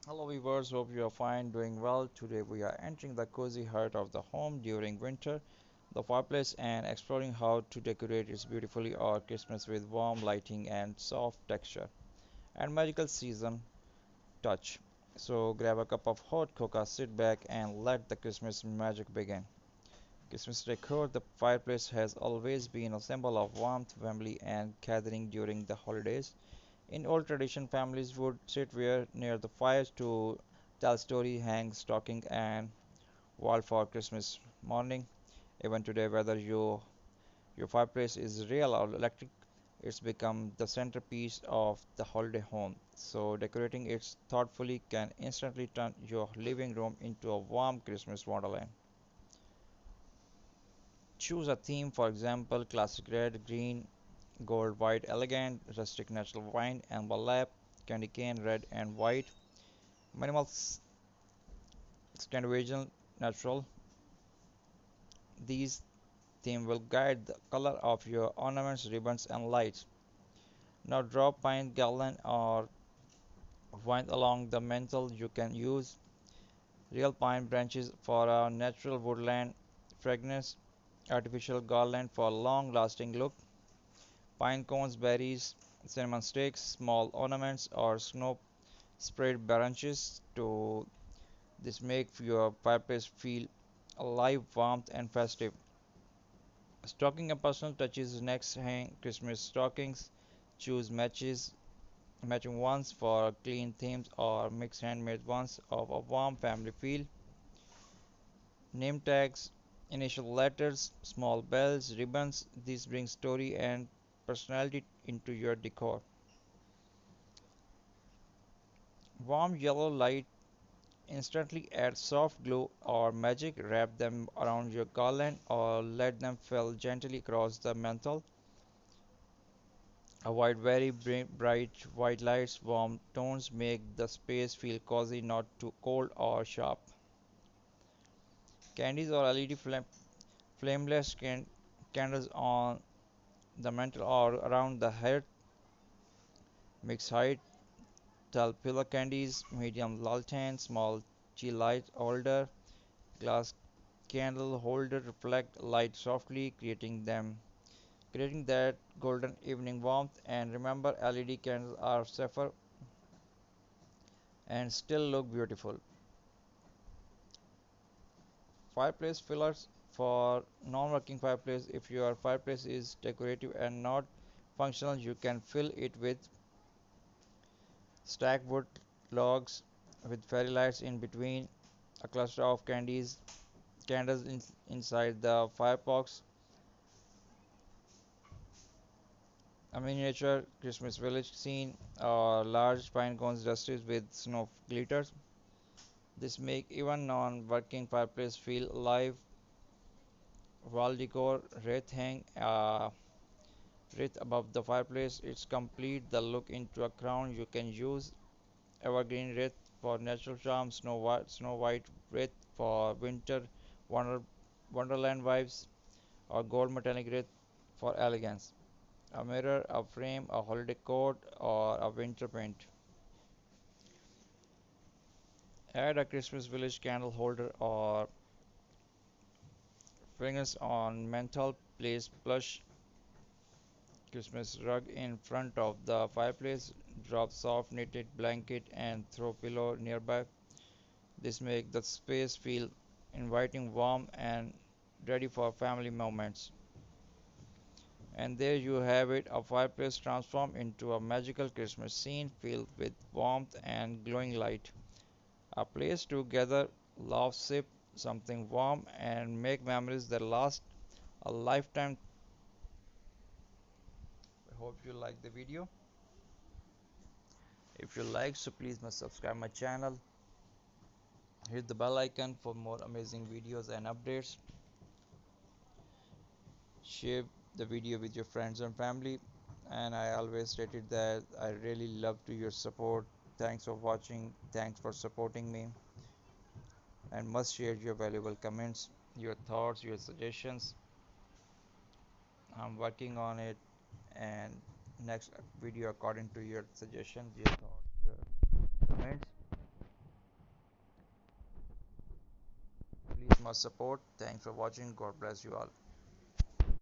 Hello viewers, hope you are fine, doing well. Today we are entering the cozy heart of the home during winter, the fireplace, and exploring how to decorate it beautifully or Christmas with warm lighting and soft texture and magical season touch. So grab a cup of hot cocoa, sit back and let the Christmas magic begin. Christmas decor, the fireplace has always been a symbol of warmth, family and gathering during the holidays. In old tradition, families would sit near the fires to tell story, hang stocking, and wall for Christmas morning. Even today, whether your fireplace is real or electric, it's become the centerpiece of the holiday home. So decorating it thoughtfully can instantly turn your living room into a warm Christmas wonderland. Choose a theme, for example, classic red, green, gold, white, elegant, rustic, natural wine, amber lap, candy cane, red and white, minimal Scandinavian natural. These themes will guide the color of your ornaments, ribbons, and lights. Now draw pine garland or vine along the mantle. You can use real pine branches for a natural woodland fragrance, artificial garland for long-lasting look, pine cones, berries, cinnamon sticks, small ornaments, or snow sprayed branches to this make your fireplace feel alive, warmth, and festive. Stocking and personal touches next hang Christmas stockings. Choose matching ones for clean themes or mix handmade ones of a warm family feel. Name tags, initial letters, small bells, ribbons. These bring story and personality into your decor. Warm yellow light instantly add soft glow or magic. Wrap them around your garland or let them fall gently across the mantle. Avoid very bright white lights. Warm tones make the space feel cozy, not too cold or sharp. Candies or LED flameless candles on the mantle or around the head. Mix height. Tall pillar candies, medium lantern, small tea light holder, glass candle holder reflect light softly, creating that golden evening warmth. And remember, LED candles are safer and still look beautiful. Fireplace fillers for non-working fireplace. If your fireplace is decorative and not functional, you can fill it with stacked wood logs with fairy lights in between, a cluster of candles inside the firebox, a miniature Christmas village scene, or large pine cones dusted with snow glitters. This make even non-working fireplace feel alive. Wall decor, wreath hang wreath above the fireplace. It's complete the look into a crown. You can use evergreen wreath for natural charm, snow white wreath for winter wonder, wonderland vibes, or gold metallic wreath for elegance. A mirror, a frame, a holiday coat, or a winter paint. Add a Christmas village candle holder or fragrance on mantle. Place plush Christmas rug in front of the fireplace. Drop soft knitted blanket and throw pillow nearby. This makes the space feel inviting, warm, and ready for family moments. And there you have it, a fireplace transformed into a magical Christmas scene filled with warmth and glowing light. A place to gather, laugh, sip something warm, and make memories that last a lifetime. I hope you like the video. If you like, so please must subscribe my channel. Hit the bell icon for more amazing videos and updates. Share the video with your friends and family. And I always stated that I really love to your support. Thanks for watching. Thanks for supporting me. And must share your valuable comments, your thoughts, your suggestions. I'm working on it, and next video according to your suggestions, your thoughts, your comments. much support. Thanks for watching. God bless you all.